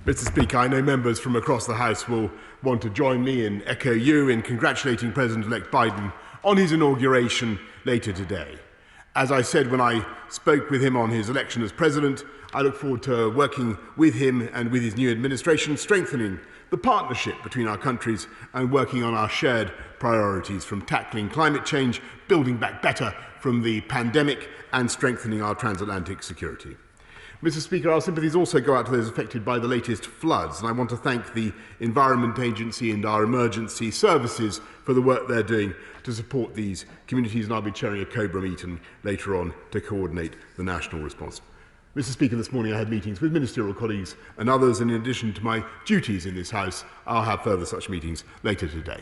Mr. Speaker, I know members from across the House will want to join me and echo you in congratulating President-elect Biden on his inauguration later today. As I said when I spoke with him on his election as President, I look forward to working with him and with his new administration, strengthening the partnership between our countries and working on our shared priorities, from tackling climate change, building back better from the pandemic, and strengthening our transatlantic security. Mr. Speaker, our sympathies also go out to those affected by the latest floods, and I want to thank the Environment Agency and our emergency services for the work they're doing to support these communities, and I'll be chairing a COBRA meeting later on to coordinate the national response. Mr. Speaker, this morning I had meetings with ministerial colleagues and others, and in addition to my duties in this House, I'll have further such meetings later today.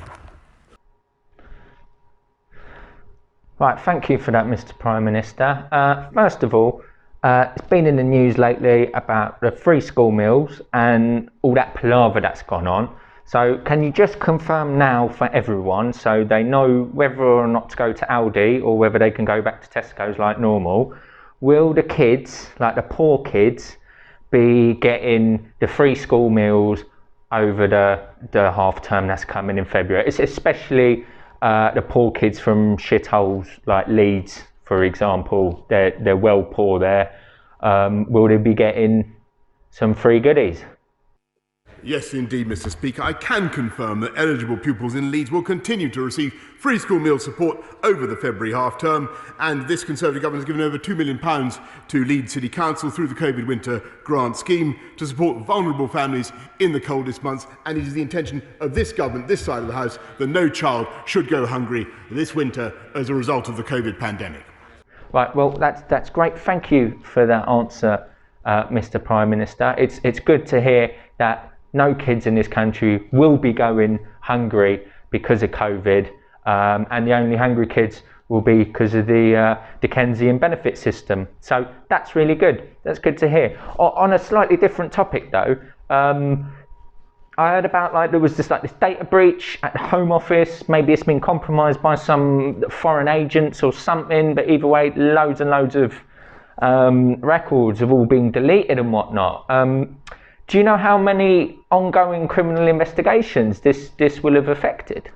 Right, thank you for that, Mr. Prime Minister. First of all, it's been in the news lately about the free school meals and all that palaver that's gone on. So can you just confirm now for everyone so they know whether or not to go to Aldi or whether they can go back to Tesco's like normal? Will the kids, like the poor kids, be getting the free school meals over the half term that's coming in February? It's especially the poor kids from shitholes like Leeds, for example. They're well poor there. Will they be getting some free goodies? Yes, indeed, Mr. Speaker. I can confirm that eligible pupils in Leeds will continue to receive free school meal support over the February half term, and this Conservative government has given over £2 million to Leeds City Council through the COVID winter grant scheme to support vulnerable families in the coldest months, and it is the intention of this government, this side of the House, that no child should go hungry this winter as a result of the COVID pandemic. Right, well, that's great. Thank you for that answer, Mr. Prime Minister. It's good to hear that no kids in this country will be going hungry because of COVID, and the only hungry kids will be because of the Dickensian benefit system. So that's really good. That's good to hear. On a slightly different topic, though, I heard about there was this data breach at the Home Office. Maybe it's been compromised by some foreign agents or something. But either way, loads and loads of records have all been deleted and whatnot. Do you know how many ongoing criminal investigations this will have affected?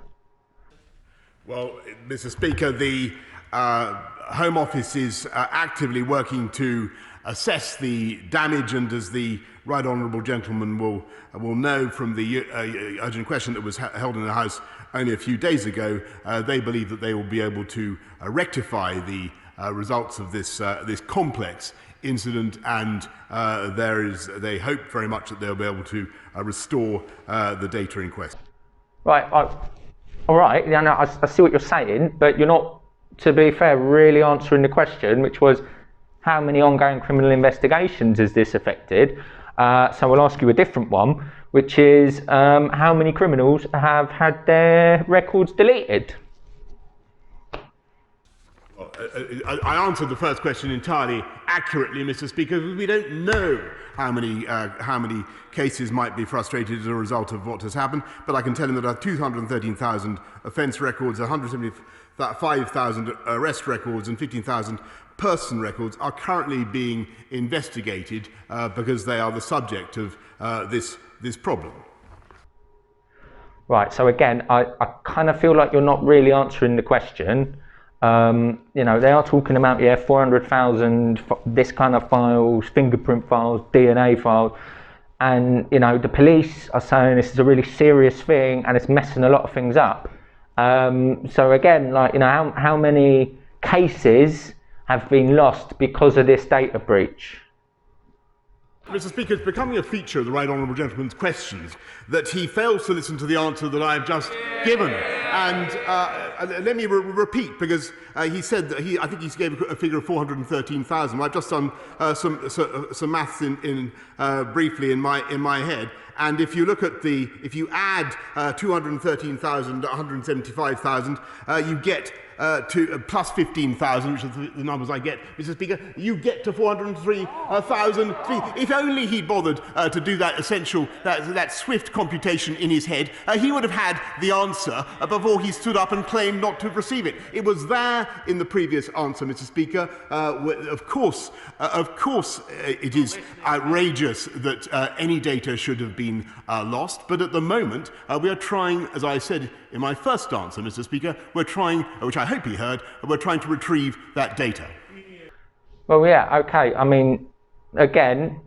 Well, Mr. Speaker, the Home Office is actively working to assess the damage, and as the Right Honourable Gentleman will know from the urgent question that was held in the House only a few days ago, they believe that they will be able to rectify the results of this complex incident, and they hope very much that they'll be able to restore the data in question. Right, all right, I see what you're saying, but you're not, to be fair, really answering the question, which was how many ongoing criminal investigations has this affected? So we'll ask you a different one, which is how many criminals have had their records deleted? I answered the first question entirely accurately, Mr. Speaker, because we don't know how many cases might be frustrated as a result of what has happened, but I can tell him that 213,000 offence records, 175,000 arrest records and 15,000 person records are currently being investigated because they are the subject of this problem. Right, so again, I kind of feel like you're not really answering the question. They are talking about 400,000 this kind of files, fingerprint files, DNA files, and the police are saying this is a really serious thing and it's messing a lot of things up. So again, how many cases have been lost because of this data breach? Mr. Speaker, it's becoming a feature of the Right Honourable Gentleman's questions that he fails to listen to the answer that I have just given. And let me repeat, because he said that I think he gave a figure of 413,000. I've just done some maths briefly in my head. And if you look at if you add 213,000 to 175,000, you get to plus 15,000, which is the numbers I get, Mr. Speaker, you get to 403,000. If only he'd bothered to do that essential, that swift computation in his head, he would have had the answer before he stood up and claimed not to receive it. It was there in the previous answer, Mr. Speaker. Of course, it is outrageous that any data should have been lost, but at the moment we are trying, as I said in my first answer, Mr. Speaker, we're trying, which I hope he heard, we're trying to retrieve that data. Well, yeah, okay. I mean, again,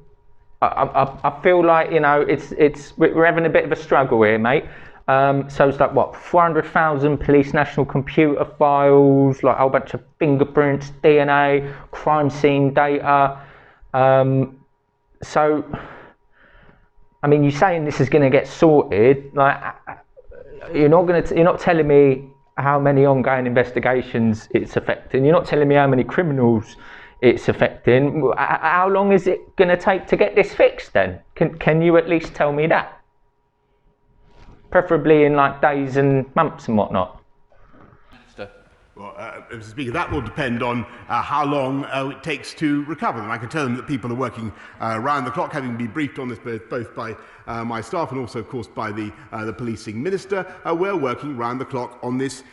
I feel like, you know, we're having a bit of a struggle here, mate. So it's like, what, 400,000 police national computer files, like a whole bunch of fingerprints, DNA, crime scene data. So, I mean, you're saying this is going to get sorted. Like, you're not telling me how many ongoing investigations it's affecting. You're not telling me how many criminals it's affecting. How long is it going to take to get this fixed then? Can you at least tell me that? Preferably in like days and months and whatnot. Well, Mr. Speaker, that will depend on how long it takes to recover them. I can tell them that people are working round the clock, having been briefed on this both by my staff and also, of course, by the policing minister. We're working round the clock on this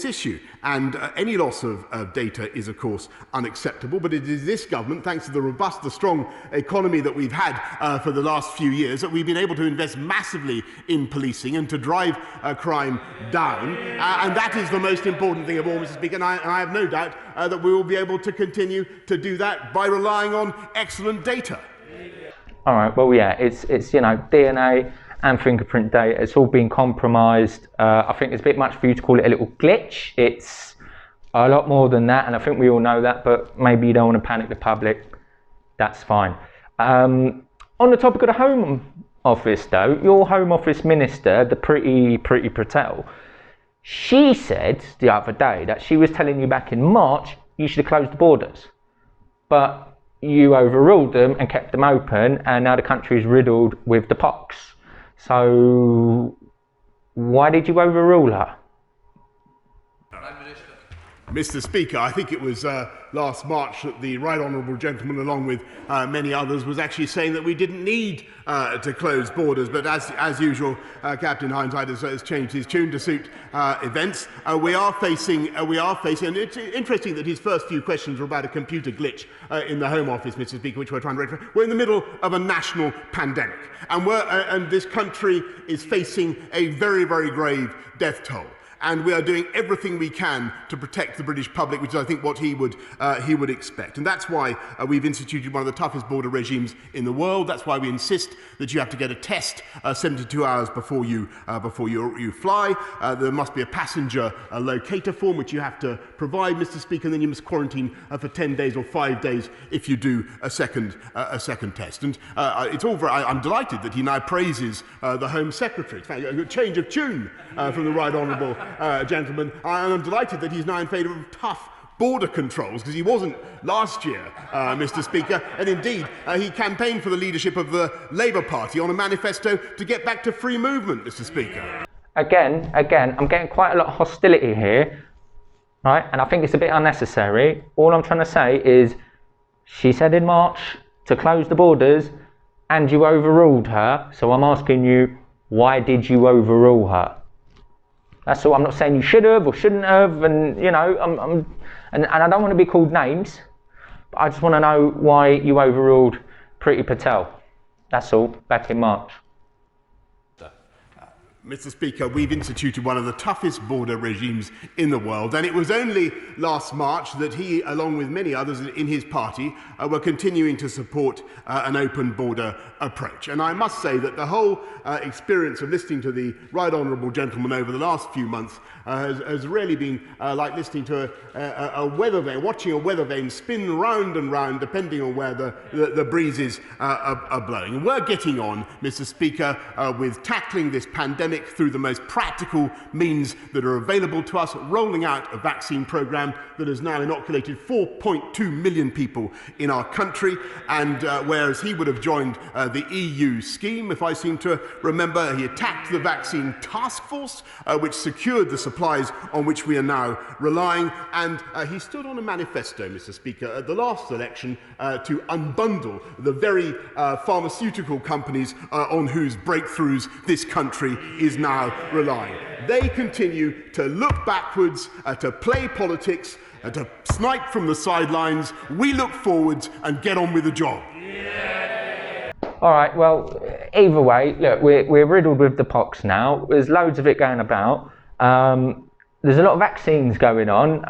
issue. And any loss of data is, of course, unacceptable. But it is this government, thanks to the robust, the strong economy that we've had for the last few years, that we've been able to invest massively in policing and to drive crime down. And that is the most important thing of all, Mr. Speaker, and I have no doubt that we will be able to continue to do that by relying on excellent data. All right, well, yeah, it's you know, DNA and fingerprint data, it's all been compromised. I think it's a bit much for you to call it a little glitch. It's a lot more than that, and I think we all know that, but maybe you don't want to panic the public. That's fine. On the topic of the Home Office, though, your Home Office Minister, the Priti Patel, she said the other day that she was telling you back in March you should have closed the borders, but you overruled them and kept them open, and now the country is riddled with the pox. So why did you overrule her? Mr. Speaker, I think it was last March that the Right Honourable Gentleman, along with many others, was actually saying that we didn't need to close borders. But as usual, Captain Hindsight has changed his tune to suit events. We are facing, and it's interesting that his first few questions were about a computer glitch in the Home Office, Mr. Speaker, which we're trying to rectify. We're in the middle of a national pandemic, and this country is facing a very, very grave death toll. And we are doing everything we can to protect the British public, which is, I think, what he would expect. And that's why we've instituted one of the toughest border regimes in the world. That's why we insist that you have to get a test 72 hours before you fly. There must be a passenger locator form, which you have to provide, Mr. Speaker, and then you must quarantine for 10 days or 5 days if you do a second test. And it's all very, I'm delighted that he now praises the Home Secretary. In fact, a change of tune from the Right Honourable gentleman, and I'm delighted that he's now in favour of tough border controls, because he wasn't last year, Mr. Speaker, and indeed he campaigned for the leadership of the Labour Party on a manifesto to get back to free movement, Mr. Speaker. Again, I'm getting quite a lot of hostility here, right? And I think it's a bit unnecessary. All I'm trying to say is, she said in March to close the borders, and you overruled her, so I'm asking you, why did you overrule her? That's all. I'm not saying you should have or shouldn't have, and you know, and I don't want to be called names, but I just want to know why you overruled Priti Patel. That's all, back in March. Mr. Speaker, we've instituted one of the toughest border regimes in the world, and it was only last March that he, along with many others in his party, were continuing to support an open border approach. And I must say that the whole experience of listening to the Right Honourable Gentleman over the last few months has really been like listening to a weather vane, watching a weather vane spin round and round depending on where the breezes are blowing. And we're getting on, Mr. Speaker, with tackling this pandemic pandemic through the most practical means that are available to us, rolling out a vaccine program that has now inoculated 4.2 million people in our country. And whereas he would have joined the EU scheme, if I seem to remember, he attacked the vaccine task force, which secured the supplies on which we are now relying. And he stood on a manifesto, Mr. Speaker, at the last election to unbundle the very pharmaceutical companies on whose breakthroughs this country is now relying. They continue to look backwards, to play politics, to snipe from the sidelines. We look forwards and get on with the job. All right, well, either way, look, we're riddled with the pox now. There's loads of it going about. There's a lot of vaccines going on.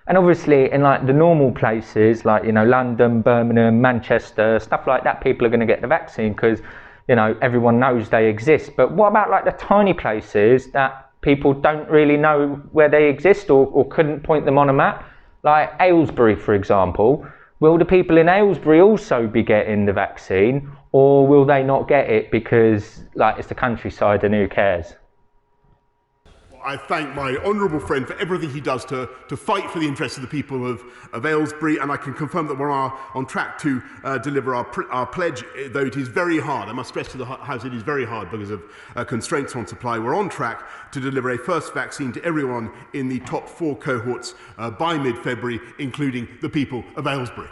And obviously in like the normal places, like, you know, London, Birmingham, Manchester, stuff like that, people are going to get the vaccine because, you know, everyone knows they exist. But what about like the tiny places that people don't really know where they exist or couldn't point them on a map? Like Aylesbury, for example. Will the people in Aylesbury also be getting the vaccine, or will they not get it because like it's the countryside and who cares? I thank my honourable friend for everything he does to fight for the interests of the people of Aylesbury, and I can confirm that we're on track to deliver our pledge, though it is very hard. I must stress to the House it is very hard because of constraints on supply. We're on track to deliver a first vaccine to everyone in the top 4 cohorts by mid-February, including the people of Aylesbury.